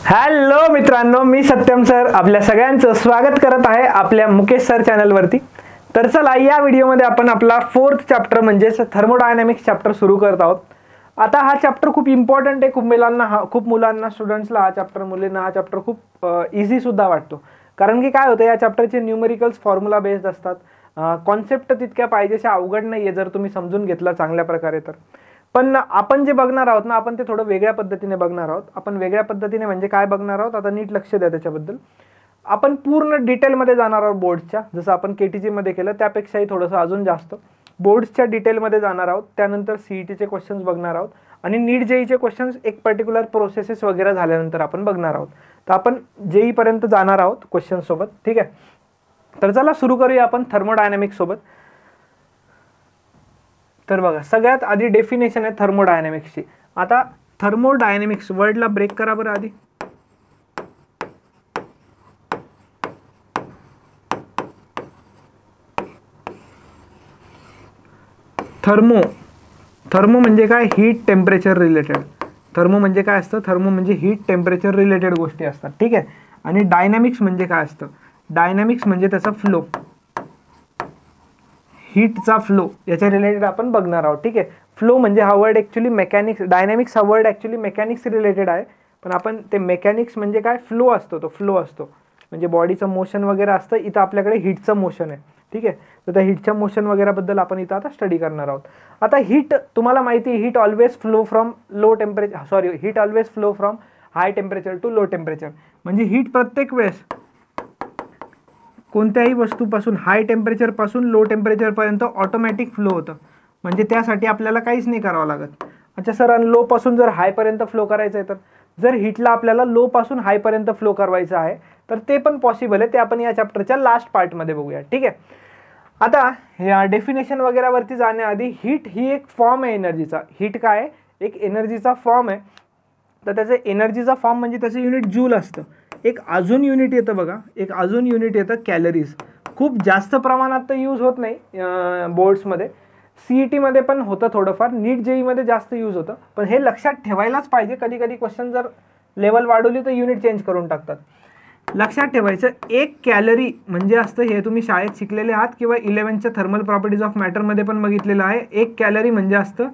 Hello मित्रांनो, मी Satyam sir आपल्या सगळ्यांचं स्वागत करत आहे आपल्या मुकेश सर चॅनलवरती। तर चला या व्हिडिओमध्ये आपण आपला 4th चॅप्टर म्हणजे थर्मोडायनामिक्स चॅप्टर सुरू करत आहोत। आता हा चॅप्टर खूप इम्पॉर्टंट आहे, खूप मुलांना स्टुडंट्सला हा चॅप्टर मुलींना हा चॅप्टर खूप इझी सुद्धा वाटतो। कारण की काय होतं, या चॅप्टरचे न्यूमेरिकल्स फॉर्म्युला बेस्ड असतात, कॉन्सेप्ट तितक्या पाहिजेशा अवघड नाहीये जर तुम्ही समजून घेतला चांगल्या प्रकारे तर। पण आपण जे बघणार आहोत ना, आपण ते थोडं वेगळ्या पद्धतीने बघणार आहोत। आपण वेगळ्या पद्धतीने म्हणजे काय बघणार आहोत, आता नीट लक्ष द्या त्याच्याबद्दल। आपण पूर्ण डिटेलमध्ये जाणार आहोत बोर्ड्सच्या, जसं आपण केटीजी मध्ये केलं त्यापेक्षाही थोडंसं अजून जास्त बोर्ड्सच्या डिटेलमध्ये जाणार आहोत। त्यानंतर सीईटीचे क्वेश्चन्स बघणार आहोत आणि नीट जेईचे क्वेश्चन्स एक पर्टिक्युलर प्रोसेसेस वगैरे झाल्यानंतर आपण बघणार आहोत। तर आपण जेई पर्यंत जाणार आहोत क्वेश्चन्स सोबत, ठीक आहे। तर चला सुरू करूया आपण थर्मोडायनामिक्स सोबत। तर बघा, सगळ्यात आधी डेफिनेशन आहे थर्मोडायनामिक्सची। आता थर्मोडायनामिक्स वर्डला ब्रेक करा बरं आधी। थर्मो म्हणजे काय, हीट टेम्परेचर रिलेटेड। थर्मो म्हणजे काय असतं, थर्मो म्हणजे हीट टेम्परेचर रिलेटेड गोष्टी असतात, ठीक आहे। आणि डायनामिक्स म्हणजे काय असतं, डायनामिक्स म्हणजे त्याचा फ्लो, हीटचा फ्लो याच्या रिलेटेड आपण बघणार आहोत, ठीक आहे। फ्लो म्हणजे हा वर्ड ॲक्च्युली मेकॅनिक्स, डायनामिक्स हा वर्ड ॲक्च्युली मेकॅनिक्स रिलेटेड आहे, पण आपण ते मेकॅनिक्स म्हणजे काय, फ्लो असतो, तो फ्लो असतो म्हणजे बॉडीचं मोशन वगैरे असतं। इथं आपल्याकडे हीटचं मोशन आहे, ठीक आहे। तर त्या हीटच्या मोशन वगैरे बद्दल आपण इथं आता स्टडी करणार आहोत। आता हीट तुम्हाला माहिती आहे, heat always flow from heat always flow from high temperature to low temperature. म्हणजे हीट प्रत्येक वेळेस कोणत्याही वस्तूपासून हाय टेम्परेचर पासून लो टेम्परेचर पर्यंत ऑटोमॅटिक फ्लो होतं, म्हणजे त्यासाठी आपल्याला काहीच नाही करावं लागत। अच्छा सर, लो पासून जर हाय पर्यंत फ्लो करायचं आहे, तर जर हीटला आपल्याला लो पासून हाय पर्यंत फ्लो करायचं आहे तर ते पण पॉसिबल आहे। ते आपण या चॅप्टरच्या लास्ट पार्टमध्ये बघूया, ठीक आहे। आता या डेफिनेशन वगैरे वरती जाण्याआधी, हीट ही एक फॉर्म आहे एनर्जीचा। हीट काय आहे, एक एनर्जीचा फॉर्म आहे। तर त्याचं एनर्जीचा फॉर्म म्हणजे त्याचं युनिट जूल असतं। एक अजून युनिट येतं बघा, एक अजून युनिट येतं कॅलरीज। खूप जास्त प्रमाणात तर यूज होत नाही बोर्ड्समध्ये, सीईटी मध्ये पण होतं थोडंफार, नीट जेई मध्ये जास्त यूज होतं। पण हे लक्षात ठेवायलाच पाहिजे, कधी कधी क्वेश्चन जर लेवल वाढवली तर युनिट चेंज करून टाकतात। लक्षात ठेवायचं, एक कॅलरी म्हणजे असतं, हे तुम्ही शाळेत शिकलेले आहात किंवा 11च्या थर्मल प्रॉपर्टीज ऑफ मॅटरमध्ये पण बघितलेलं आहे। एक कॅलरी म्हणजे असतं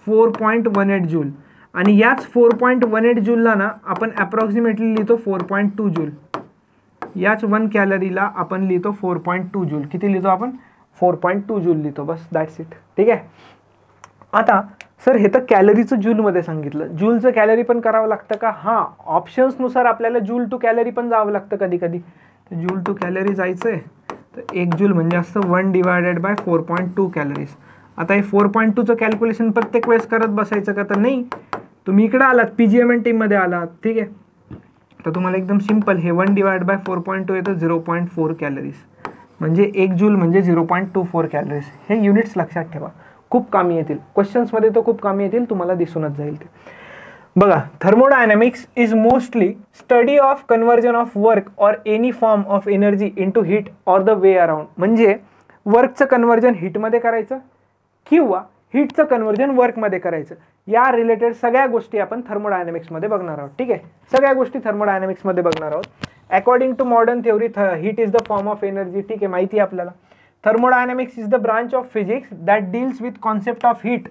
4.18 जूल, आणि याच 4.18 जूलला ना आपण अप्रॉक्सिमेटली लिहितो 4.2 जूल। याच 1 कॅलरीला आपण लिहितो 4.2 जूल। किती लिहितो आपण, 4.2 जूल लिहितो, बस दॅट्स इट, ठीक आहे। आता सर, हे तर कॅलरीचं जूलमध्ये सांगितलं, जूलचं कॅलरी पण करावं लागतं का? हां, ऑप्शन्सनुसार आपल्याला जूल टू कॅलरी पण जावं लागतं कधी कधी। तर जूल टू कॅलरी जायचं आहे तर 1 जूल म्हणजे असतं 1 डिवायडेड बाय 4.2 कॅलरीज। आता हे 4.2चं कॅल्क्युलेशन प्रत्येक वेळेस करत बसायचं का? तर नाही, तुम्ही इकडे आलात PGMNT मध्ये आलात, ठीक आहे। तर तुम्हाला एकदम सिंपल, हे 1 डिवाइड बाय 4.2 येतं 0.4 कॅलरीज, म्हणजे 1 जूल म्हणजे 0.24 कॅलरीज। हे युनिट्स लक्षात ठेवा, खूप कामी येतील क्वेश्चन्समध्ये, तो खूप कामी येतील, तुम्हाला दिसूनच जाईल ते। बघा, thermodynamics is mostly study of conversion of work or any form of energy into heat or the way around. म्हणजे वर्कचं कन्वर्जन हीटमध्ये करायचं किंवा हीटचं कन्वर्जन वर्कमध्ये करायचं, या रिलेटेड सगळ्या गोष्टी आपण थर्मोडायनामिक्समध्ये बघणार आहोत, ठीक आहे। सगळ्या गोष्टी थर्मोडायनामिक्समध्ये बघणार आहोत। According to modern theory, heat is the form of energy, ठीक आहे, माहिती आहे आपल्याला। Thermodynamics is the branch of physics that deals with concept of heat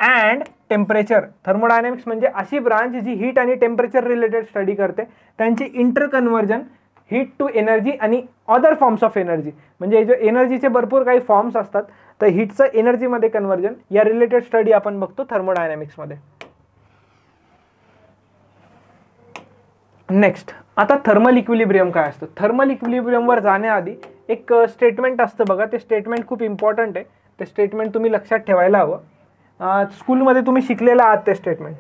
and temperature. Thermodynamics म्हणजे अशी ब्रांच जी हीट आणि टेम्परेचर रिलेटेड स्टडी करते, त्यांची inter conversion heat to energy आणि अदर फॉर्म्स ऑफ एनर्जी। म्हणजे जे एनर्जीचे भरपूर काही फॉर्म्स असतात, तर हीटचं एनर्जीमध्ये कन्वर्जन या रिलेटेड स्टडी आपण बघतो थर्मोडायनामिक्समध्ये। नेक्स्ट, आता थर्मल इक्विलिब्रियम काय असतं। थर्मल इक्विलिब्रियमवर जाण्याआधी एक स्टेटमेंट असतं बघा, ते स्टेटमेंट खूप इम्पॉर्टंट आहे। ते स्टेटमेंट तुम्ही लक्षात ठेवायला हवं, स्कूलमध्ये तुम्ही शिकलेलं आहात ते statement.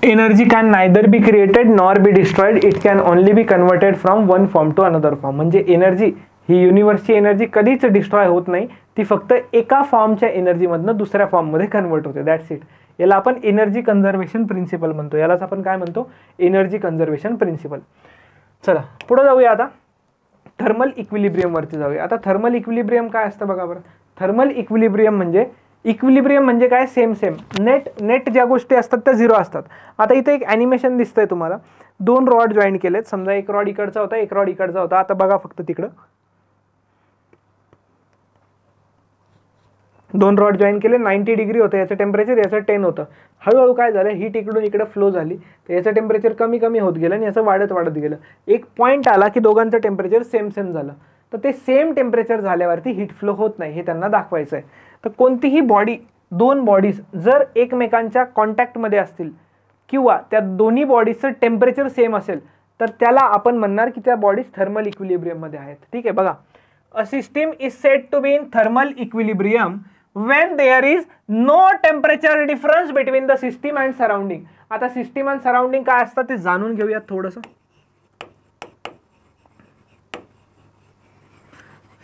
Energy can neither be created nor be destroyed, it can only be converted from one form to another form. म्हणजे एनर्जी ही युनिव्हर्सची एनर्जी कधीच डिस्ट्रॉय होत नाही, ती फक्त एका फॉर्मच्या एनर्जीमधनं दुसऱ्या फॉर्ममध्ये कन्वर्ट होते. That's it. याला आपण एनर्जी कन्झर्वेशन प्रिन्सिपल म्हणतो. यालाच आपण काय म्हणतो? Energy conservation principle. चला पुढे जाऊया. आता थर्मल इक्विलिब्रियम वरती जाऊया. आता थर्मल इक्विलिब्रियम काय असतं बघा बरं. थर्मल इक्विलिब्रियम म्हणजे काय? सेम नेट ज्या गोष्टी असतात त्या झिरो असतात. आता इथे एक ॲनिमेशन दिसतंय तुम्हाला. 2 रॉड जॉईन केलेत. समजा एक रॉड इकडचा होता, एक रॉड इकडचा होता. आता बघा फक्त तिकडं 2 रॉड जॉईन केले. 90 डिग्री होतं याचं टेम्परेचर, याचं 10 होतं. हळूहळू काय झालं, हीट इकडून इकडे फ्लो झाली, तर याचं टेम्परेचर कमी होत गेलं आणि याचं वाढत गेलं. एक पॉईंट आला की दोघांचं टेम्परेचर सेम झालं. तर ते सेम टेम्परेचर झाल्यावरती हीट फ्लो होत नाही, हे त्यांना दाखवायचं आहे. तर कोणतीही बॉडी, 2 बॉडीज जर एकमेकांच्या कॉन्टॅक्टमध्ये असतील किंवा त्या दोन्ही बॉडीजचं टेम्परेचर सेम असेल तर त्याला आपण म्हणणार की त्या बॉडीज थर्मल इक्विलिब्रियममध्ये आहेत. ठीक आहे. बघा, a system is said to be in thermal equilibrium when there is no temperature difference between the system and surrounding. आता सिस्टीम आणि सराउंडिंग काय असतं ते जाणून घेऊयात थोडंसं.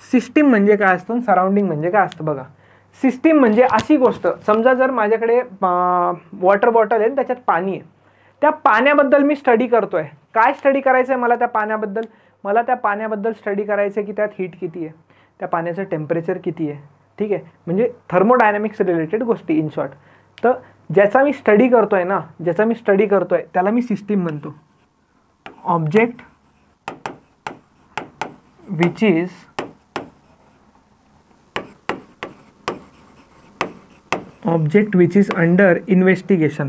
सिस्टीम म्हणजे काय असतं, सराउंडिंग म्हणजे काय असतं बघा. सिस्टीम म्हणजे अशी गोष्ट, समजा जर माझ्याकडे वॉटर बॉटल आहे, त्याच्यात पाणी आहे. त्या पाण्याबद्दल मी स्टडी करतोय. काय स्टडी करायचं आहे मला त्या पाण्याबद्दल? मला त्या पाण्याबद्दल स्टडी करायचं आहे की त्यात हीट किती आहे, त्या पाण्याचं टेम्परेचर किती आहे. ठीक आहे. म्हणजे थर्मोडायनॅमिक्स रिलेटेड गोष्टी इन शॉर्ट. तर ज्याचा मी स्टडी करतोय ना, त्याला मी सिस्टीम म्हणतो. Object which is under investigation.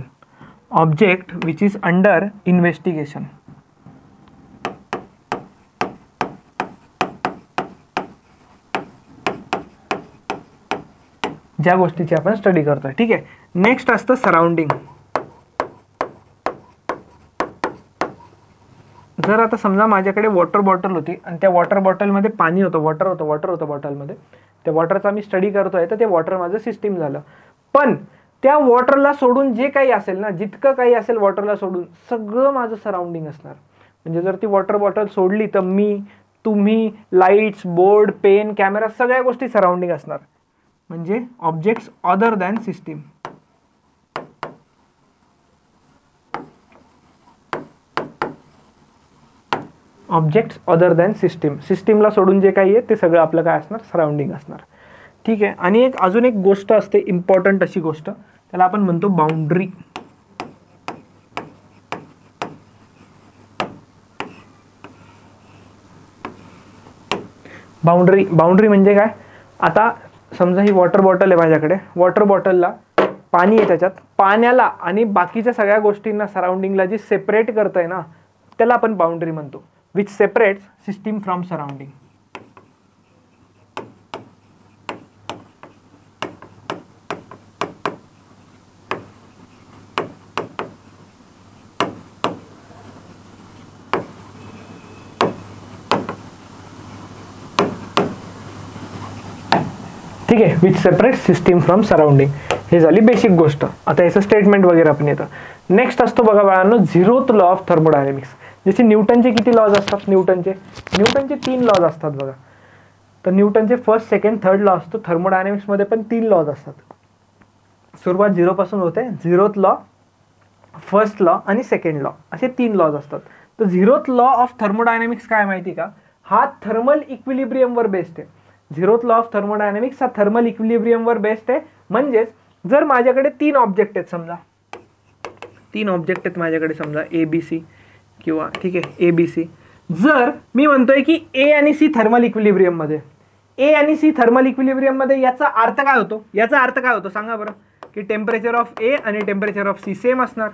ज्या गोष्टीची आपण स्टडी करतोय. ठीक आहे. नेक्स्ट असतं सराउंडिंग. जर आता समजा माझ्याकडे वॉटर बॉटल होती आणि त्या वॉटर बॉटलमध्ये पाणी होतं, वॉटर होतं बॉटलमध्ये. त्या वॉटरचा मी स्टडी करतोय तर ते वॉटर माझं सिस्टीम झालं. पण त्या वॉटरला सोडून जे काही असेल ना, जितकं काही असेल वॉटरला सोडून सगळं माझं सराउंडिंग असणार. म्हणजे जर ती वॉटर बॉटल सोडली तर मी, तुम्ही, लाईट्स, बोर्ड, पेन, कॅमेरा सगळ्या गोष्टी सराउंडिंग असणार. म्हणजे objects other than system. Objects other than system. सिस्टीमला सोडून जे काही आहे ते सगळं आपलं काय असणार, सराउंडिंग असणार. ठीक आहे. आणि अजून एक गोष्ट असते इम्पॉर्टंट अशी गोष्ट, त्याला आपण म्हणतो बाउंड्री. बाउंड्री म्हणजे काय? आता समजा ही वॉटर बॉटल आहे माझ्याकडे. वॉटर बॉटलला पाणी आहे, त्याच्यात पाण्याला आणि बाकीच्या सगळ्या गोष्टींना सराउंडिंगला जी सेपरेट करतंय ना, त्याला आपण बाउंड्री म्हणतो. Which separates system from surrounding. ठीक आहे. Which separate system from surrounding. हे झाली बेसिक गोष्ट. आता याचं स्टेटमेंट वगैरे पण येतं. नेक्स्ट असतो बघा बाळांनो, 0th लॉ ऑफ थर्मोडायनॅमिक्स. जसे न्यूटनचे किती लॉज असतात? न्यूटनचे 3 लॉज असतात बघा. तर न्यूटनचे फर्स्ट, सेकंड, थर्ड लॉ असतो. थर्मोडायनॅमिक्समध्ये पण 3 लॉज असतात. सुरुवात 0 पासून होते. 0th लॉ, फर्स्ट लॉ आणि सेकंड लॉ, असे 3 लॉज असतात. तर 0th लॉ ऑफ थर्मोडायनॅमिक्स काय माहिती का? हा थर्मल इक्विलिब्रियमवर बेस्ड आहे. 0th लॉ ऑफ थर्मोडायनॅमिक्स हा थर्मल इक्विलिब्रियमवर बेस्ड आहे. म्हणजेच जर माझ्याकडे 3 ऑब्जेक्ट आहेत, समजा 3 ऑब्जेक्ट आहेत माझ्याकडे, समजा ABC किंवा ठीक आहे ABC. जर मी म्हणतोय की A आणि C थर्मल इक्विलिब्रियममध्ये, A आणि C थर्मल इक्विलिब्रियममध्ये, याचा अर्थ काय होतो? सांगा बरं. की टेम्परेचर ऑफ A आणि टेम्परेचर ऑफ C सेम असणार.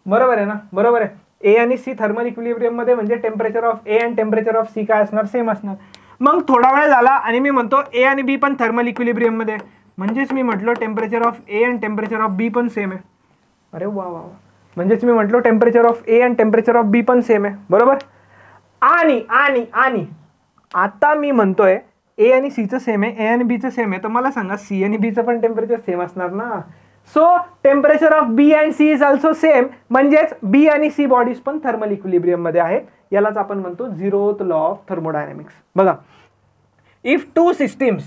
बरोबर आहे ना? बरोबर आहे. A आणि C थर्मल इक्विलिब्रियममध्ये म्हणजे टेम्परेचर ऑफ A आणि टेम्परेचर ऑफ C काय असणार? सेम असणार. मग थोडा वेळ झाला आणि मी म्हणतो A आणि B पण थर्मल इक्विलिब्रियममध्ये, म्हणजेच मी म्हटलं टेम्परेचर ऑफ A आणि टेम्परेचर ऑफ B पण सेम आहे. अरे वा वा. म्हणजेच मी म्हटलं टेम्परेचर ऑफ A आणि टेम्परेचर ऑफ B पण सेम आहे. बरोबर. आणि आणि आणि आता मी म्हणतोय A आणि C चं सेम आहे, A आणि B चं सेम आहे. तर मला सांगा C आणि B चं पण टेम्परेचर सेम असणार ना. So temperature of B and C is also same, म्हणजेच बी आणि सी बॉडीज पण थर्मल इक्विलिब्रियम मध्ये आहेत. यालाच आपण म्हणतो झिरोथ लॉ ऑफ थर्मोडायनॅमिक्स. बघा, if two systems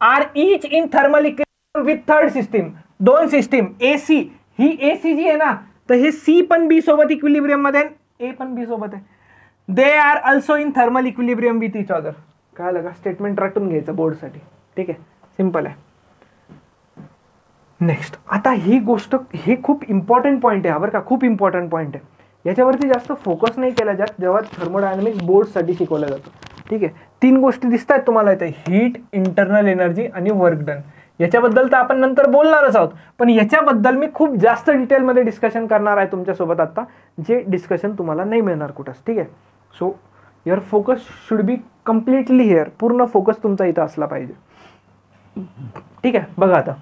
are each in thermal equilibrium with third system, दोन सिस्टीम एसी, ही एसी जी आहे ना, तर हे सी पण बी सोबत इक्विलिब्रियम मध्ये, ए पण बी सोबत आहे, they are also in thermal equilibrium with each other. काय लगा, स्टेटमेंट रटून घ्यायचं बोर्डसाठी. ठीक आहे, सिंपल आहे. नेक्स्ट, आता ही गोष्ट, हे खूप इम्पॉर्टंट पॉईंट आहे बरं का, खूप इम्पॉर्टंट पॉईंट आहे. याच्यावरती जास्त फोकस नाही केला जात जेव्हा थर्मोडायनामिक्स बोर्डसाठी शिकवलं जातं. ठीक आहे, 3 गोष्टी दिसत आहेत तुम्हाला इथे, हीट, इंटरनल एनर्जी आणि वर्क डन. याच्याबद्दल तर आपण नंतर बोलणारच आहोत, पण याच्याबद्दल मी खूप जास्त डिटेलमध्ये डिस्कशन करणार आहे तुमच्यासोबत आता, जे डिस्कशन तुम्हाला नाही मिळणार कुठंच. ठीक आहे, so your focus should be completely here, पूर्ण फोकस तुमचा इथं असला पाहिजे. ठीक आहे, बघा आता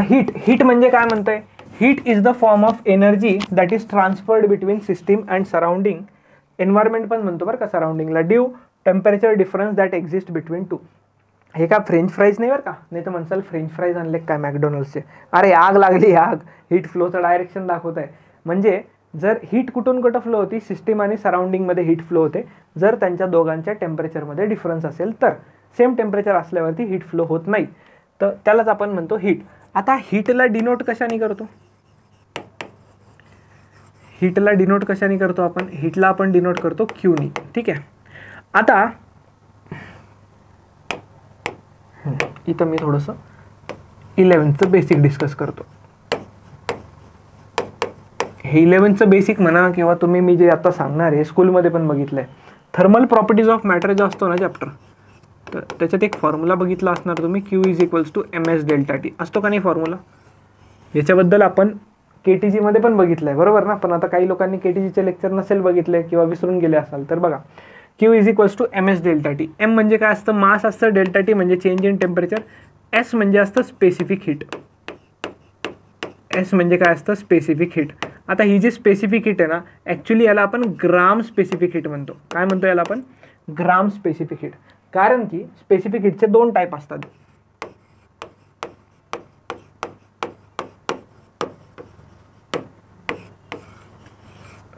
हीट म्हणजे काय म्हणतंय, heat is the form of energy that is transferred between system and surrounding, environment पण म्हणतो बरं का सराउंडिंगला, due temperature difference that exist between two. हे काय फ्रेंच फ्राईज नाही बरं का, नाही तर म्हणसाल फ्रेंच फ्राईज आणले काय मॅकडॉनल्ड्सचे, अरे आग लागली आग, हीट फ्लोचं डायरेक्शन दाखवत आहे. म्हणजे जर हीट कुठून कुठं फ्लो होती, सिस्टीम आणि सराउंडिंगमध्ये हीट फ्लो होते, जर त्यांच्या दोघांच्या टेम्परेचरमध्ये डिफरन्स असेल तर. सेम टेम्परेचर असल्यावरती हीट फ्लो होत नाही, तर त्यालाच आपण म्हणतो हीट. आता हीटला डिनोट कशाने करतो, हीटला डिनोट कशाने करतो आपण, हीटला आपण डिनोट करतो क्यूनी. ठीक आहे, आता इथं मी थोडंसं 11th बेसिक डिस्कस करतो. हे 11th बेसिक म्हणा किंवा तुम्ही मी जे आता सांगणार आहे स्कूलमध्ये पण बघितलंय, थर्मल प्रॉपर्टीज ऑफ मॅटर जो असतो ना चॅप्टर, तर त्याच्यात एक फॉर्म्युला बघितला असणार तुम्ही, Q is equals to MS delta T, असतो का नाही फॉर्म्युला. याच्याबद्दल आपण KTG मध्ये पण बघितलंय बरोबर ना, पण आता काही लोकांनी KTGचे लेक्चर नसेल बघितले किंवा विसरून गेले असाल तर बघा, Q is equals to MS delta T. M म्हणजे काय असतं, मास असतं, डेल्टा टी म्हणजे चेंज इन टेम्परेचर, एस म्हणजे असतं स्पेसिफिक हीट, एस म्हणजे काय असतं स्पेसिफिक हीट. आता ही जी स्पेसिफिक हीट आहे ना, ॲक्च्युली याला आपण ग्राम स्पेसिफिक हीट म्हणतो. काय म्हणतो याला आपण, ग्राम स्पेसिफिक हीट, कारण की स्पेसिफिक हीटचे 2 टाईप असतात.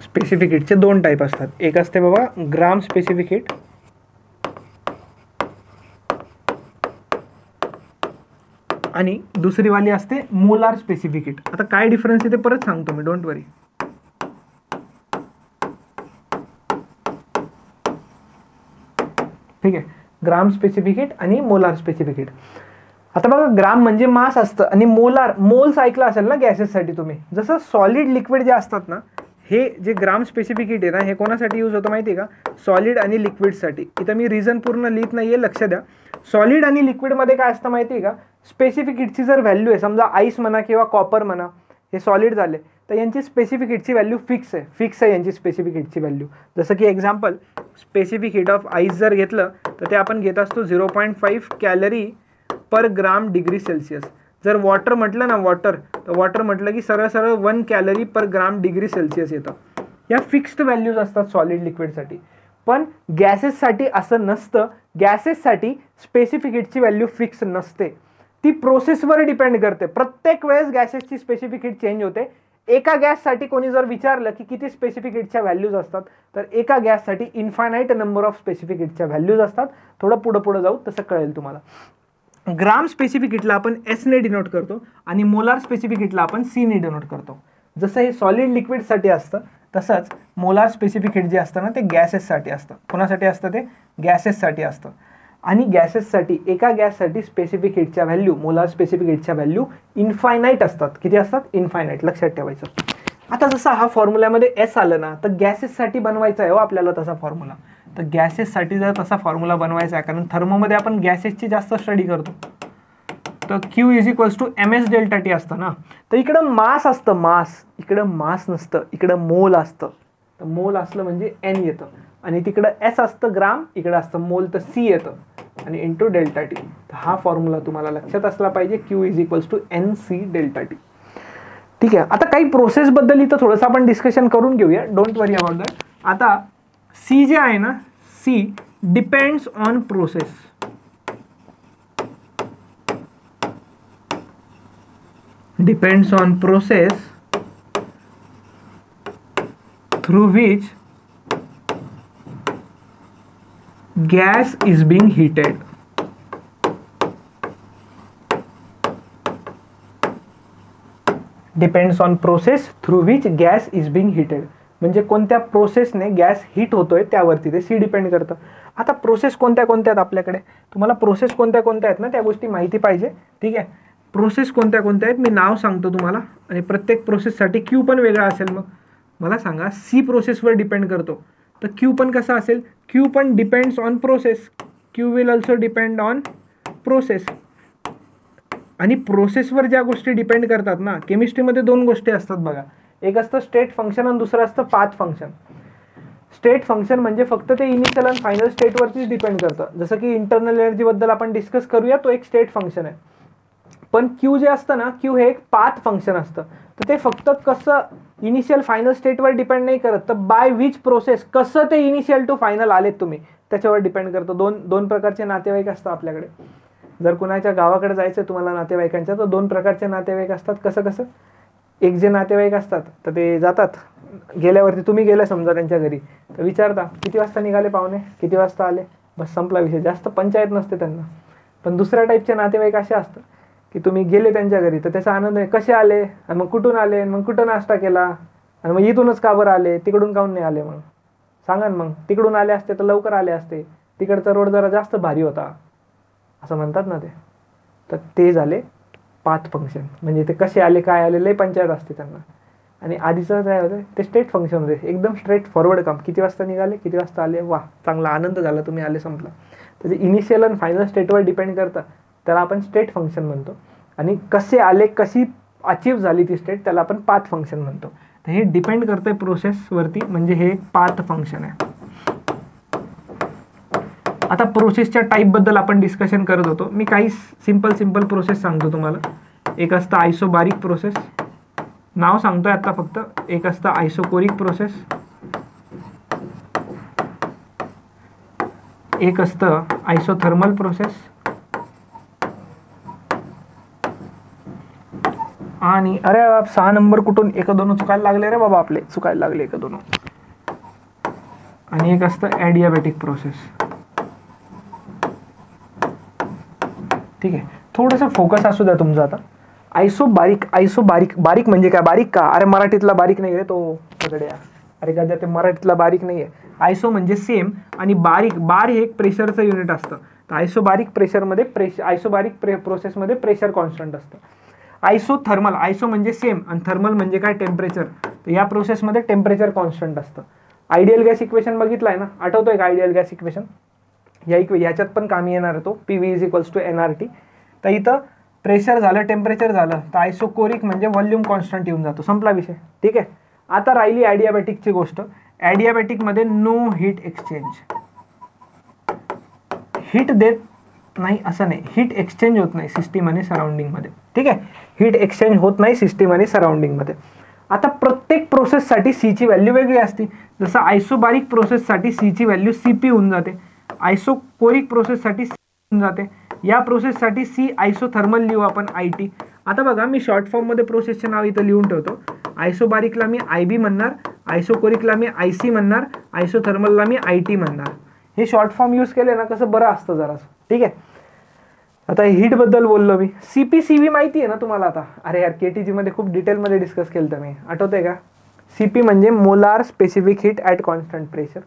स्पेसिफिक हीटचे 2 टाईप असतात, एक असते बाबा ग्राम स्पेसिफिक हीट आणि दुसरी वाली असते मोलार स्पेसिफिक हीट. आता काय डिफरन्स आहे ते परत सांगतो मी, डोंट वरी. ठीक आहे, ग्राम स्पेसिफिक हीट आणि मोलार स्पेसिफिक हीट. आता बघा, ग्राम म्हणजे मास असतं आणि मोलार, मोल्स ऐकलं असेल ना गॅसेससाठी तुम्ही, जसं सॉलिड लिक्विड जे असतात ना, हे जे ग्राम स्पेसिफिक हीट आहे ना, हे कोणासाठी यूज होतं माहिती आहे का, सॉलिड आणि लिक्विडसाठी. इथं मी रिझन पूर्ण लिहित नाहीये, लक्ष द्या. सॉलिड आणि लिक्विडमध्ये काय असतं माहिती आहे का, स्पेसिफिक हीटची जर व्हॅल्यू आहे, समजा आईस म्हणा किंवा कॉपर म्हणा, हे सॉलिड झाले, तर यांची स्पेसिफिक हीटची व्हॅल्यू फिक्स आहे यांची स्पेसिफिक हीटची व्हॅल्यू. जसं की example, specific heat of ice जर घेतलं तर ते आपण घेत असतो 0.5 कॅलरी पर ग्राम डिग्री सेल्सिअस. जर वॉटर म्हटलं ना, वॉटर म्हटलं की सरळ 1 कॅलरी पर ग्राम डिग्री सेल्सिअस येतं. या फिक्स्ड व्हॅल्यूज असतात सॉलिड लिक्विडसाठी. पण गॅसेससाठी असं नसतं, गॅसेससाठी स्पेसिफिक हीटची व्हॅल्यू फिक्स नसते, ती प्रोसेसवर डिपेंड करते. प्रत्येक वेळेस गॅसेसची स्पेसिफिक हीट चेंज होते. एका गॅससाठी कोणी जर विचारलं की किती स्पेसिफिक हीटच्या व्हॅल्यूज असतात, तर एका गॅससाठी इन्फायनाईट नंबर ऑफ स्पेसिफिक हीटच्या व्हॅल्यूज असतात. थोडं पुढं जाऊ तसं कळेल तुम्हाला. ग्राम स्पेसिफिक हीटला आपण S ने डिनोट करतो आणि मोलार स्पेसिफिक हीटला आपण C ने डिनोट करतो. जसं हे सॉलिड लिक्विडसाठी असतं, तसंच मोलार स्पेसिफिक हीट जे असतं ना, ते गॅसेससाठी असतं. कोणासाठी असतं ते, गॅसेससाठी असतं. आणि गॅसेससाठी, एका गॅससाठी स्पेसिफिक हीटच्या व्हॅल्यू, मोलार स्पेसिफिक हीटच्या व्हॅल्यू इन्फायनाईट असतात. किती असतात, इन्फायनाईट, लक्षात ठेवायचं. आता जसं हा फॉर्म्युल्यामध्ये S आलं ना, तर गॅसेससाठी बनवायचा आहे हो आपल्याला तसा फॉर्म्युला. तर गॅसेससाठी जर तसा फॉर्म्युला बनवायचा आहे, कारण थर्मोमध्ये आपण गॅसेसची जास्त स्टडी करतो, तर Q is equals to MS delta T असतं ना. तर इकडं मास असतं, मास, इकडं मास नसतं, इकडं मोल असतं. तर मोल असलं म्हणजे N येतं आणि तिकडं S असतं ग्राम, इकडं असतं मोल, तर C येतं आणि इंटू डेल्टा टी. तर हा फॉर्म्युला तुम्हाला लक्षात असला पाहिजे, Q is equals to NC delta T. ठीक आहे, आता काही प्रोसेसबद्दल इथं थोडंसं आपण डिस्कशन करून घेऊया, डोंट वरी अबाउट दॅट. आता C जे आहे ना, C depends on process. Depends on process through which gas is being heated. Depends on process through which gas is being heated. म्हणजे कोणत्या प्रोसेसने गॅस हीट होतोय त्यावरती ते सी डिपेंड करतं. आता प्रोसेस कोणत्या कोणत्या आहेत आपल्याकडे, तुम्हाला प्रोसेस कोणत्या कोणत्या आहेत ना त्या गोष्टी माहिती पाहिजे. ठीक आहे, प्रोसेस कोणत्या कोणत्या आहेत मी नाव सांगतो तुम्हाला आणि प्रत्येक प्रोसेससाठी क्यू पण वेगळा असेल. मग मला सांगा सी प्रोसेसवर डिपेंड करतो तर क्यू पण कसा असेल, क्यू पण depends on process, Q will also depend on process. आणि प्रोसेसवर ज्या गोष्टी डिपेंड करतात ना, केमिस्ट्रीमध्ये दोन गोष्टी असतात बघा, एक असतं स्टेट फंक्शन आणि दुसरं असतं पाथ फंक्शन. स्टेट फंक्शन म्हणजे फक्त ते इनिशियल आणि फायनल स्टेटवरतीच डिपेंड करतं. जसं की इंटरनल एनर्जीबद्दल आपण डिस्कस करूया, तो एक स्टेट फंक्शन आहे. पण क्यू जे असतं ना, क्यू हे एक पाथ फंक्शन असतं. तर ते फक्त कसं इनिशियल फायनल स्टेटवर डिपेंड नाही करत, तर बाय विच प्रोसेस कसं ते इनिशियल टू फायनल आलेत तुम्ही त्याच्यावर डिपेंड करतो. दोन प्रकारचे नातेवाईक असतात आपल्याकडे. जर कुणाच्या गावाकडे जायचं तुम्हाला नातेवाईकांच्या, तर दोन प्रकारचे नातेवाईक असतात. कसं एक जे नातेवाईक असतात तर ते जातात, गेल्यावरती तुम्ही गेला समजा त्यांच्या घरी तर विचारता किती वाजता निघाले पाहुणे, किती वाजता आले, बस संपला विषय. जास्त पंचायत नसते त्यांना. पण दुसऱ्या टाईपचे नातेवाईक असे असतात की तुम्ही गेले त्यांच्या घरी तर त्याचा आनंद आहे, कसे आले आणि मग कुठून आले, मग कुठं नाश्ता केला आणि मग इथूनच का बरं आले, तिकडून काहून नाही आले, मग सांगा ना. मग तिकडून आले असते तर लवकर आले असते, तिकडचा रोड जरा जास्त भारी होता असं म्हणतात ना ते. तर ते झाले पाथ फंक्शन. म्हणजे ते कसे आले काय आले लय पंचायत असते त्यांना. आणि आधीचं काय होतं ते स्टेट फंक्शन होते, एकदम स्ट्रेट फॉरवर्ड काम, किती वाजता निघाले किती वाजता आले, वा चांगला आनंद झाला तुम्ही आले संपला. तर ते इनिशियल आणि फायनल स्टेटवर डिपेंड करतं, त्याला आपण स्टेट फंक्शन म्हणतो. आणि कसे आले कशी अचीव झाली ती स्टेट त्याला आपण पाथ फंक्शन म्हणतो. तर हे डिपेंड करतंय प्रोसेसवरती, म्हणजे हे पाथ फंक्शन आहे. आता प्रोसेसच्या टाईपबद्दल आपण डिस्कशन करत होतो. मी काही सिंपल प्रोसेस सांगतो तुम्हाला. एक असतं आयसोबारिक प्रोसेस, नाव सांगतोय आता फक्त. एक असतं आयसोकोरिक प्रोसेस, एक असतं आयसोथर्मल प्रोसेस, आणि अरे 6 नंबर कुठून 1-2 चुकायला लागले रे बाबा, आपले चुकायला लागले 1-2. आणि एक असतं ॲडियाबॅटिक प्रोसेस. ठीक आहे, थोडंसं फोकस असू द्या तुमचा आता. बारीक म्हणजे काय, बारीक का, अरे मराठीतला बारीक नाही रे तो सगळ्या, अरे का ते मराठीतला बारीक नाही आहे. आयसो म्हणजे सेम आणि बार हे एक प्रेशरचं युनिट असतं. तर आयसोबारिक प्रोसेसमध्ये प्रेशर कॉन्स्टंट असतं. आयसोथर्मल, आयसो म्हणजे सेम आणि थर्मल म्हणजे काय टेम्परेचर. तर या प्रोसेसमध्ये टेम्परेचर कॉन्स्टंट असतं. आयडियल गॅस इक्वेशन बघितलाय ना, आठवतोय का आयडियल गॅस इक्वेशन, याच्यात पण कामी येणार आहे तो, PV = nRT. तर इथं प्रेशर झालं टेम्परेचर झालं तर आयसोकोरिक म्हणजे व्हॉल्यूम कॉन्स्टंट येऊन जातो, संपला विषय. ठीक आहे, आता राहिली ॲडियाबॅटिकची गोष्ट. ॲडियाबॅटिकमध्ये नो हीट एक्सचेंज, हीट देत नाही असं नाही, हीट एक्सचेंज होत नाही सिस्टीम आणि सराउंडिंगमध्ये. ठीक आहे, हीट एक्सचेंज होत नाही सिस्टीम आणि सराउंडिंगमध्ये. आता प्रत्येक प्रोसेससाठी सीची व्हॅल्यू वेगळी असते. जसं आयसोबारिक प्रोसेससाठी सीची व्हॅल्यू CP होऊन जाते, आयसोकोरिक प्रोसेससाठी सी होऊन जाते. या प्रोसेससाठी सी आयसोथर्मल लिहू आपण IT. आता बघा मी शॉर्ट फॉर्ममध्ये प्रोसेसचे नाव इथं लिहून ठेवतो. आयसोबारिकला मी IB म्हणणार, आयसोकोरिकला मी IC म्हणणार, आयसोथर्मलला मी IT म्हणणार. हे शॉर्ट फॉर्म यूज केले ना कसं बरं असतं जरासं. ठीक आहे, आता हीटबद्दल बोललो मी. CP CV माहिती आहे ना तुम्हाला आता, अरे यार KTG मध्ये खूप डिटेलमध्ये डिस्कस केलं तर मी, आठवतंय का. CP म्हणजे molar specific heat at constant pressure,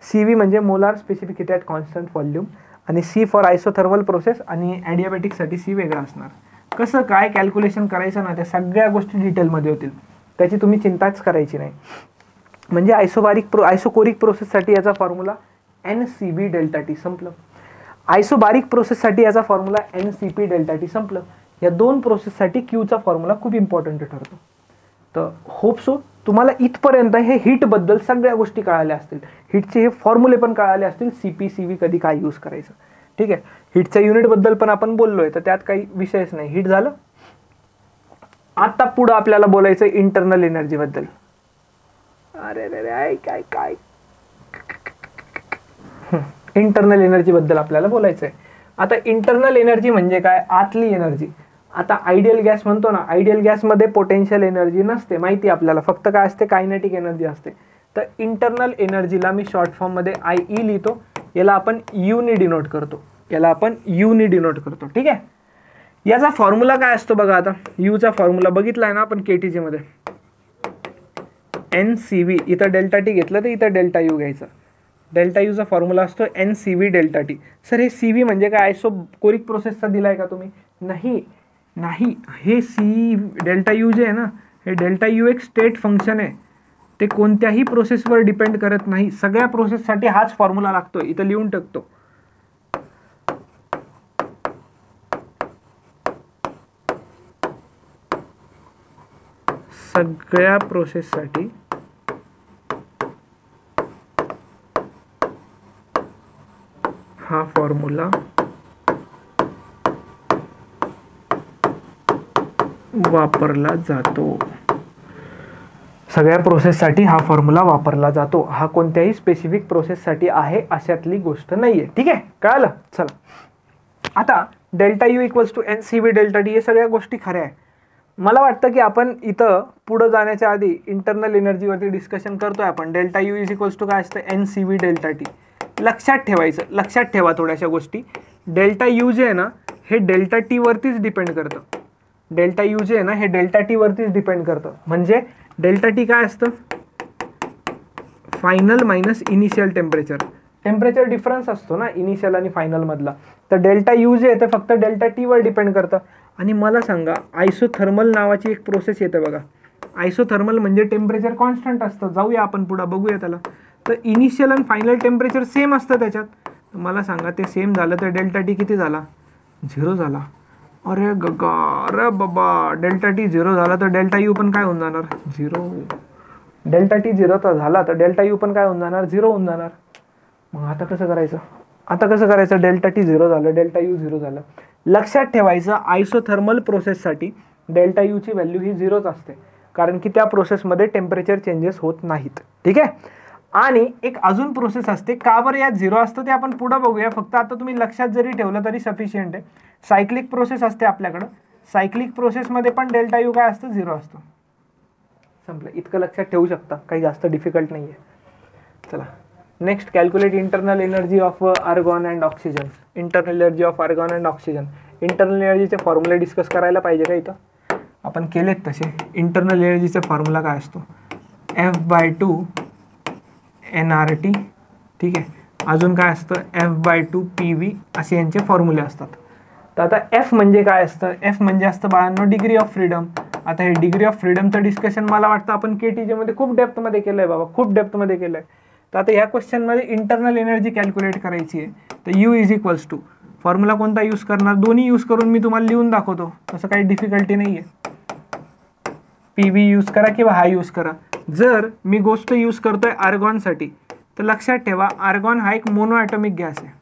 CV म्हणजे molar specific heat at constant volume, आणि C फॉर आयसोथर्मल प्रोसेस, आणि ॲडियाबॅटिकसाठी C वेगळा असणार. कसं काय कॅल्क्युलेशन करायचं ना त्या सगळ्या गोष्टी डिटेलमध्ये होतील, त्याची तुम्ही चिंताच करायची नाही. म्हणजे आयसोकोरिक प्रोसेससाठी याचा फॉर्म्युला NCB∆T, संपलं. आयसोबारिक प्रोसेससाठी याचा फॉर्म्युला NCP∆T, संपलं. या दोन प्रोसेससाठी क्यूचा फॉर्म्युला खूप इम्पॉर्टंट ठरतो. तर होप सो तुम्हाला इथपर्यंत हे हीटबद्दल सगळ्या गोष्टी कळाल्या असतील, हीटचे हे फॉर्म्युले पण कळाले असतील, CP CV कधी काय यूज करायचं. ठीक आहे, हीटच्या युनिटबद्दल पण आपण बोललोय तर त्यात काही विषयच नाही. हीट झालं. आता पुढं आपल्याला बोलायचं इंटरनल एनर्जीबद्दल. अरे रे काय इंटरनल एनर्जीबद्दल आपल्याला बोलायचं आहे. आता इंटरनल एनर्जी म्हणजे काय, आतली एनर्जी. आता आयडियल गॅस म्हणतो ना, आयडियल गॅसमध्ये पोटेन्शियल एनर्जी नसते, माहिती आपल्याला, फक्त काय असते, कायनेटिक एनर्जी असते. तर इंटरनल एनर्जीला मी शॉर्ट फॉर्ममध्ये IE लिहितो, याला आपण यूनी डिनोट करतो, याला आपण यूनी डिनोट करतो. ठीक आहे. याचा फॉर्म्युला काय असतो बघा. आता यूचा फॉर्म्युला बघितला आहे ना आपण KTG मध्ये, NCV. इथं डेल्टा टी घेतलं तर इथं डेल्टा यू घ्यायचा. डेल्टा यूचा फॉर्म्युला असतो NCV डेल्टा टी. सर हे CV म्हणजे काय, आयसोकोरिक प्रोसेसचा दिलाय का तुम्ही? नाही, हे डेल्टा यू जे आहे ना, हे डेल्टा यू एक स्टेट फंक्शन आहे, ते कोणत्याही प्रोसेसवर डिपेंड करत नाही. सगळ्या प्रोसेससाठी हाच फॉर्म्युला लागतो, इथं लिहून टाकतो. सगळ्या प्रोसेससाठी हा फॉर्म्युला वापरला जातो. सगळ्या प्रोसेससाठी हा फॉर्म्युला वापरला जातो. हा कोणत्याही स्पेसिफिक प्रोसेससाठी आहे अशातली गोष्ट नाहीये. ठीक आहे, कळलं? चला, आता delta U equals to NCV delta T, हे सगळ्या गोष्टी खऱ्या आहे. मला वाटतं की आपण इथं पुढं जाण्याच्या आधी इंटरनल एनर्जीवरती डिस्कशन करतोय आपण. Delta U is equals to काय असतं, NCV डेल्टा टी. लक्षात ठेवायचं, लक्षात ठेवा थोड्याशा गोष्टी. डेल्टा यू जे आहे ना, हे डेल्टा टी वरतीच डिपेंड करतं. डेल्टा यू जे आहे ना, हे डेल्टा टी वरतीच डिपेंड करतं. म्हणजे डेल्टा टी काय असतं, final minus initial temperature. Temperature difference असतो ना इनिशियल आणि फायनल मधला. तर डेल्टा यू जे आहे ते फक्त डेल्टा टी वर डिपेंड करतं. आणि मला सांगा, आयसोथर्मल नावाची एक प्रोसेस येते बघा. आयसोथर्मल म्हणजे टेम्परेचर कॉन्स्टंट असतं. जाऊया आपण पुढे बघूया त्याला. तर इनिशियल आणि फायनल टेम्परेचर सेम असतं त्याच्यात. तर मला सांगा, ते सेम झालं तर डेल्टा टी किती झाला, 0 झाला. अरे गगा, अरे बाबा, डेल्टा टी 0 झाला तर डेल्टा यू पण काय होऊन जाणार, 0. डेल्टा टी 0 झाला तर डेल्टा यू पण काय होऊन जाणार, 0 होऊन जाणार. मग आता कसं करायचं, डेल्टा टी 0 झालं, डेल्टा यू 0 झालं. लक्षात ठेवायचं, आयसोथर्मल प्रोसेससाठी डेल्टा यूची व्हॅल्यू ही 0च असते, कारण की त्या प्रोसेसमध्ये टेम्परेचर चेंजेस होत नाहीत. ठीक आहे. आणि एक अजून प्रोसेस असते, का बरं यात 0 असतं ते आपण पुढे बघूया. फक्त आता तुम्ही लक्षात जरी ठेवलं तरी सफिशियंट आहे. सायक्लिक प्रोसेस असते आपल्याकडं. सायक्लिक प्रोसेसमध्ये पण डेल्टा यू काय असतं, 0 असतो. संपलं. इतकं लक्षात ठेवू शकता, काही जास्त डिफिकल्ट नाही आहे. चला, next, calculate internal energy of argon and oxygen. Internal energy of argon and oxygen. Internal एनर्जीचे फॉर्म्युले डिस्कस करायला पाहिजे का इथं? आपण केलेत तसे. इंटरनल एनर्जीचा फॉर्म्युला काय असतो, F/2 nRT. ठीक आहे. अजून काय असतं, F/2 PV, असे यांचे फॉर्म्युले असतात. तर आता F म्हणजे काय असतं, F म्हणजे असतं बाळांनो डिग्री ऑफ फ्रीडम. आता हे डिग्री ऑफ फ्रीडमचं डिस्कशन मला वाटतं आपण KTG मध्ये खूप डेप्थमध्ये केलं आहे बाबा, खूप डेप्थमध्ये केलं आहे. तर आता ह्या क्वेश्चनमध्ये इंटरनल एनर्जी कॅल्क्युलेट करायची आहे. तर U is equals to, formula कोणता यूज करणार, दोन्ही यूज करून मी तुम्हाला लिहून दाखवतो, तसं काही डिफिकल्टी नाही आहे. PV यूज करा किंवा हा यूज करा. जर मी गोष्ट यूज करतोय आर्गॉनसाठी, तर लक्षात ठेवा, आर्गॉन हा एक मोनो ॲटॉमिक गॅस आहे.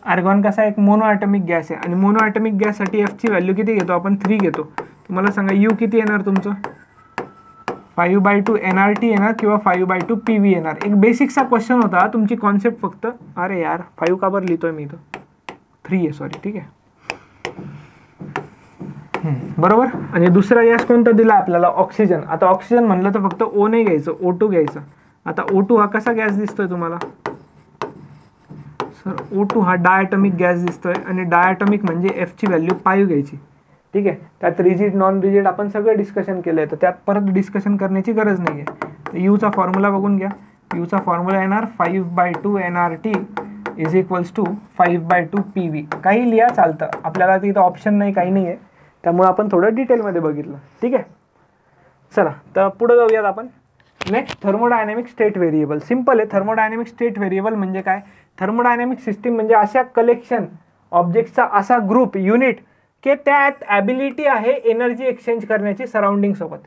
आर्गॉन कसा एक मोनो ॲटॉमिक गॅस आहे. आणि मोनो ॲटॉमिक गॅससाठी F ची व्हॅल्यू किती घेतो आपण, 3 घेतो. तुम्हाला सांगा U किती येणार तुमचं, 5/2 nRT येणार किंवा 5/2 PV येणार. एक बेसिकचा क्वेश्चन होता, तुमची कॉन्सेप्ट फक्त, अरे यार 5 का बरं लिहितोय मी इथं, 3 आहे सॉरी. ठीक आहे, बरोबर. आणि दुसरा गॅस कोणता दिला आपल्याला, ऑक्सिजन. आता ऑक्सिजन म्हणलं तर फक्त O नाही घ्यायचं, O2 घ्यायचं. आता O2 हा कसा गॅस दिसतोय तुम्हाला, सर O2 हा डायटॉमिक गॅस दिसतोय. आणि डायटॉमिक म्हणजे F ची व्हॅल्यू 5 घ्यायची. ठीक आहे. त्यात रिजिड नॉन रिजिड आपण सगळं डिस्कशन केलंय, तर त्यात परत डिस्कशन करण्याची गरज नाही आहे. यूचा फॉर्म्युला बघून घ्या. यूचा फॉर्म्युला येणार 5/2 nRT is equals to 5/2 PV. काही लिहा चालतं, आपल्याला तिथं ऑप्शन नाही, काही नाही आहे, त्यामुळे आपण थोडं डिटेलमध्ये बघितलं. ठीक आहे. चला, तर पुढे जाऊयात आपण. Next, thermodynamic state variable. Simple आहे. थर्मोडायनॅमिक स्टेट व्हेरिएबल म्हणजे काय, थर्मोडायनॅमिक सिस्टीम म्हणजे अशा कलेक्शन ऑब्जेक्टचा असा ग्रुप, युनिट, की त्यात ॲबिलिटी आहे एनर्जी एक्सचेंज करण्याची सराउंडिंग सोबत,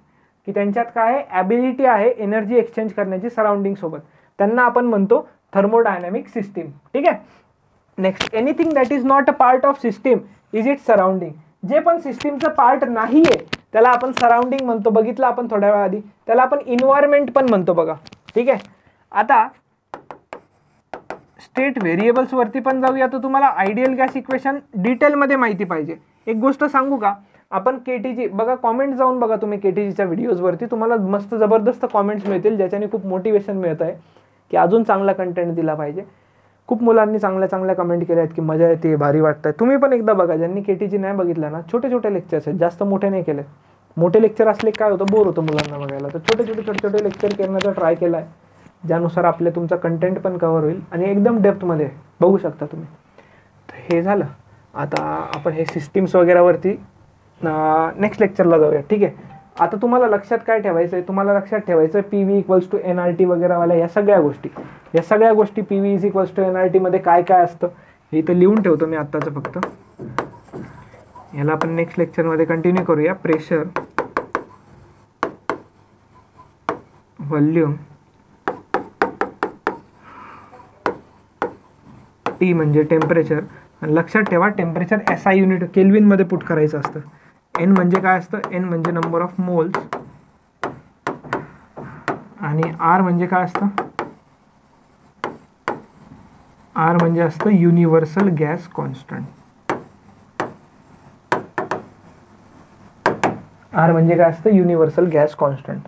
की त्यांच्यात काय आहे, ॲबिलिटी आहे एनर्जी एक्सचेंज करण्याची सराउंडिंग सोबत. त्यांना आपण म्हणतो थर्मोडायनॅमिक सिस्टीम. ठीक आहे. Next, anything that is not a part of system is it surrounding. जे पण सिस्टीमचं पार्ट नाही आहे त्याला आपण सराउंडिंग म्हणतो. बघितलं आपण थोड्या वेळा आधी. त्याला आपण इन्व्हायरमेंट पण म्हणतो बघा. ठीक आहे. आता स्टेट व्हेरिएबल्सवरती पण जाऊया. तर तुम्हाला आयडियल गॅस इक्वेशन डिटेलमध्ये माहिती पाहिजे. एक गोष्ट सांगू का, आपण KTG बघा, कॉमेंट जाऊन बघा तुम्ही KTGच्या व्हिडिओजवरती, तुम्हाला मस्त जबरदस्त कॉमेंट्स मिळतील ज्याच्याने खूप मोटिवेशन मिळत आहे की अजून चांगला कंटेंट दिला पाहिजे. खूप मुलांनी चांगल्या चांगल्या कमेंट केल्या आहेत की मजा येते, भारी वाटतं. तुम्ही पण एकदा बघा, ज्यांनी KTG नाही बघितला ना, छोटे छोटे लेक्चर्स आहेत, जास्त मोठे नाही केले. मोठे लेक्चर असले काय होतं, बोर होतं मुलांना बघायला. तर छोटे लेक्चर करण्याचा ट्राय केला आहे, ज्यानुसार आपले तुमचा कंटेंट पण कव्हर होईल आणि एकदम डेप्थमध्ये बघू शकता तुम्ही. तर हे झालं. आता आपण हे सिस्टीम्स वगैरेवरती नेक्स्ट लेक्चरला जाऊया. ठीक आहे. आता तुम्हाला लक्षात काय ठेवायचं आहे, तुम्हाला लक्षात ठेवायचं आहे PV = nRT वगैरेवाल्या या सगळ्या गोष्टी PV = nRT मध्ये काय काय असतं हे इथं लिहून ठेवतो मी आत्ताचं फक्त. याला आपण नेक्स्ट लेक्चरमध्ये कंटिन्यू करूया. प्रेशर, व्हॉल्यूम, T म्हणजे टेम्परेचर. आणि लक्षात ठेवा टेम्परेचर SI युनिट केल्विनमध्ये पुट करायचं असतं. N म्हणजे काय असतं, N म्हणजे नंबर ऑफ मोल्स, आणि R म्हणजे काय असतं, R म्हणजे असतं युनिव्हर्सल गॅस कॉन्स्टंट. R म्हणजे काय असतं, universal gas constant.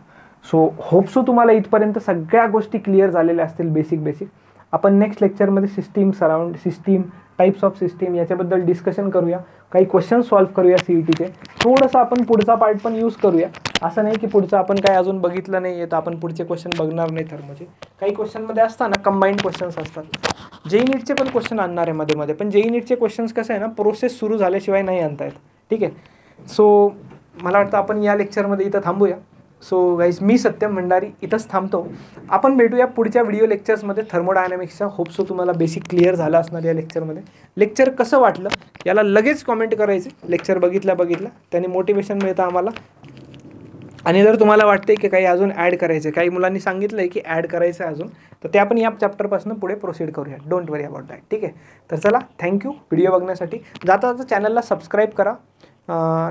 So hope so तुम्हाला इथपर्यंत सगळ्या गोष्टी क्लिअर झालेल्या असतील बेसिक. आपण नेक्स्ट लेक्चरमध्ये सिस्टीम, टाइप्स ऑफ सिस्टीम याच्याबद्दल डिस्कशन करूया. काही क्वेश्चन सॉल्व्ह करूया CETचे. थोडंसं आपण पुढचा पार्ट पण यूज करूया. असं नाही की पुढचं आपण काय अजून बघितलं नाही आहे तर आपण पुढचे क्वेश्चन बघणार नाही. तर म्हणजे काही क्वेश्चनमध्ये असतात ना, कंबाईंड क्वेश्चन्स असतात. JEE नीटचे पण क्वेश्चन आणणार आहे मध्ये, पण JEE नीटचे क्वेश्चन्स कसं आहे ना, प्रोसेस सुरू झाल्याशिवाय नाही आणता येत. ठीक आहे. सो मला वाटतं आपण या लेक्चरमध्ये इथं थांबूया. सो गाईज, मी सत्यम भंडारी इथंच थांबतो. आपण भेटूया पुढच्या व्हिडिओ लेक्चर्समध्ये थर्मोडायनॅमिक्सचा. होप्सो तुम्हाला बेसिक क्लिअर झालं असणार या लेक्चरमध्ये. लेक्चर कसं वाटलं याला लगेच कॉमेंट करायचे. लेक्चर बघितल्या त्याने मोटिवेशन मिळतं आम्हाला. आणि जर तुम्हाला वाटते की काही अजून ॲड करायचं, काही मुलांनी सांगितलं आहे की ॲड करायचं आहे अजून, तर ते आपण या चॅप्टरपासून पुढे प्रोसीड करूया. Don't worry about that. ठीक आहे. तर चला, थँक्यू व्हिडिओ बघण्यासाठी. जाता चॅनलला सबस्क्राईब करा,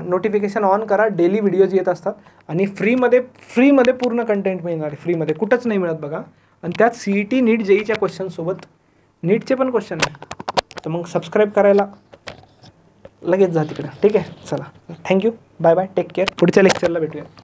नोटिफिकेशन ऑन करा. डेली व्हिडिओज येत असतात आणि फ्रीमध्ये पूर्ण कंटेंट मिळणार आहे. फ्रीमध्ये कुठंच नाही मिळत बघा. आणि त्यात CET, नीट, JEEच्या क्वेश्चनसोबत नीटचे पण क्वेश्चन आहेत. तर मग सबस्क्राईब करायला लगेच जा तिकडे. ठीक आहे. चला, thank you, bye bye, take care. पुढच्या लेक्चरला भेटूया.